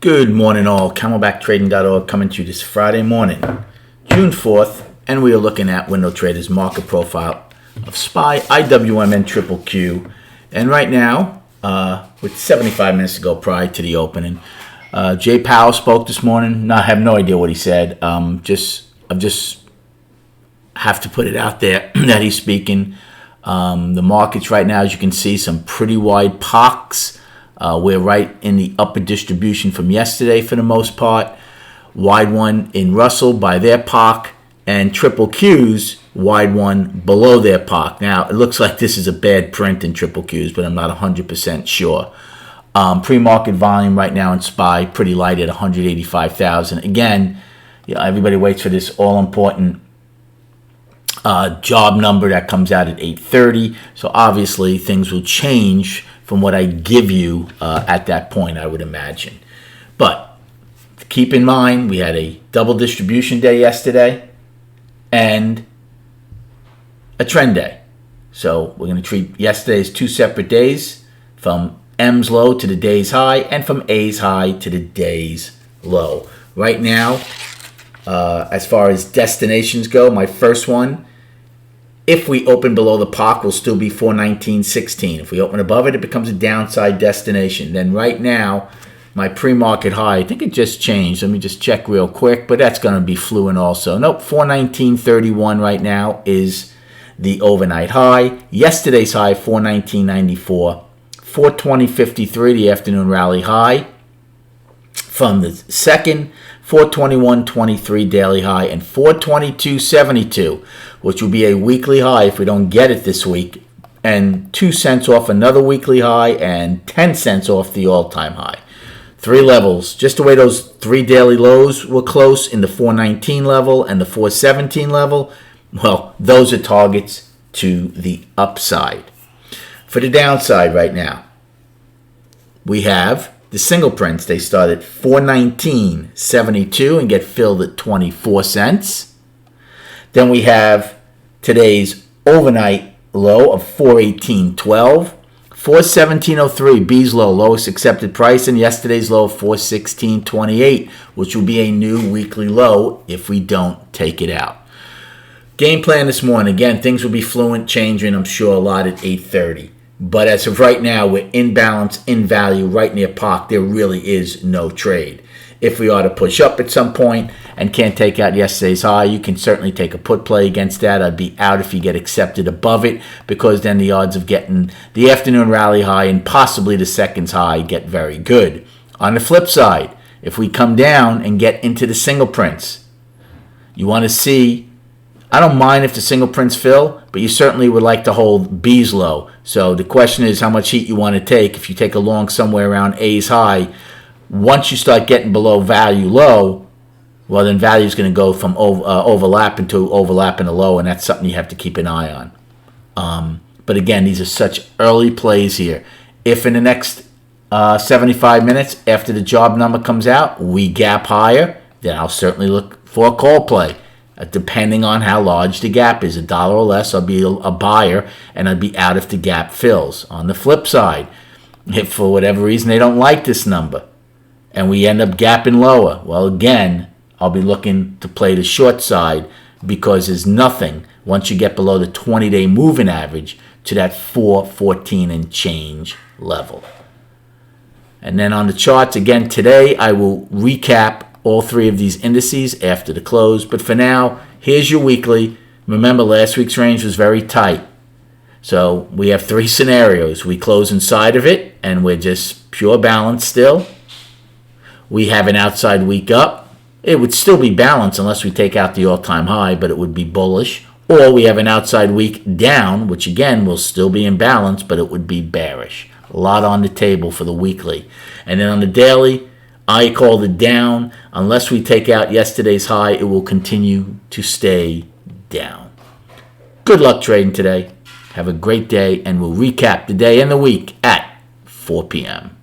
Good morning all, CamelbackTrading.org coming to you this Friday morning, June 4th, and we are looking at Window Trader's market profile of SPY, IWM, and Triple Q. And right now, with 75 minutes to go prior to the opening, Jay Powell spoke this morning. I have no idea what he said. I just have to put it out there that he's speaking. The markets right now, as you can see, some pretty wide pocks. We're right in the upper distribution from yesterday for the most part. Wide one in Russell by their POC, and Triple Q's wide one below their POC. Now, it looks like this is a bad print in Triple Q's, but I'm not 100% sure. Pre-market volume right now in SPY, pretty light at 185,000. Again, everybody waits for this all-important job number that comes out at 8:30. So obviously, things will change from what I give you at that point, I would imagine. But keep in mind, we had a double distribution day yesterday and a trend day. So we're going to treat yesterday as two separate days, from M's low to the day's high, and from A's high to the day's low. Right now, as far as destinations go, my first one, if we open below the POC, will still be 419.16. If we open above it, it becomes a downside destination. Then right now, my pre-market high, I think it just changed. Let me just check real quick, but that's going to be fluent also. Nope, 419.31 right now is the overnight high. Yesterday's high, 419.94. 420.53, the afternoon rally high. From the second, 421.23 daily high, and 422.72, which will be a weekly high if we don't get it this week, and 2 cents off another weekly high, and 10 cents off the all-time high. Three levels, just the way those three daily lows were close in the 419 level and the 417 level, well, those are targets to the upside. For the downside right now, we have the single prints. They start at 419.72 and get filled at 24 cents. Then we have today's overnight low of 418.12. 417.03, B's low, lowest accepted price, and yesterday's low of 416.28, which will be a new weekly low if we don't take it out. Game plan this morning. Again, things will be fluent, changing, I'm sure, a lot at 8:30. But as of right now, we're in balance, in value, right near POC. There really is no trade. If we are to push up at some point and can't take out yesterday's high, you can certainly take a put play against that. I'd be out if you get accepted above it, because then the odds of getting the afternoon rally high and possibly the second's high get very good. On the flip side, if we come down and get into the single prints, you want to see, I don't mind if the single prints fill, but you certainly would like to hold B's low. So the question is how much heat you want to take. If you take a long somewhere around A's high, once you start getting below value low, well, then value is going to go from overlapping to overlapping to low, and that's something you have to keep an eye on. But again, these are such early plays here. If in the next 75 minutes after the job number comes out, we gap higher, then I'll certainly look for a call play. Depending on how large the gap is, $1 or less, I'll be a buyer, and I'd be out if the gap fills. On the flip side, if for whatever reason they don't like this number and we end up gapping lower, well, again, I'll be looking to play the short side, because there's nothing once you get below the 20-day moving average to that 414 and change level. And then on the charts, again, today I will recap all three of these indices after the close. But for now, here's your weekly. Remember, last week's range was very tight. So we have three scenarios. We close inside of it, and we're just pure balance still. We have an outside week up. It would still be balanced unless we take out the all-time high, but it would be bullish. Or we have an outside week down, which again will still be in balance, but it would be bearish. A lot on the table for the weekly. And then on the daily, I called it down. Unless we take out yesterday's high, it will continue to stay down. Good luck trading today. Have a great day, and we'll recap the day and the week at 4 p.m.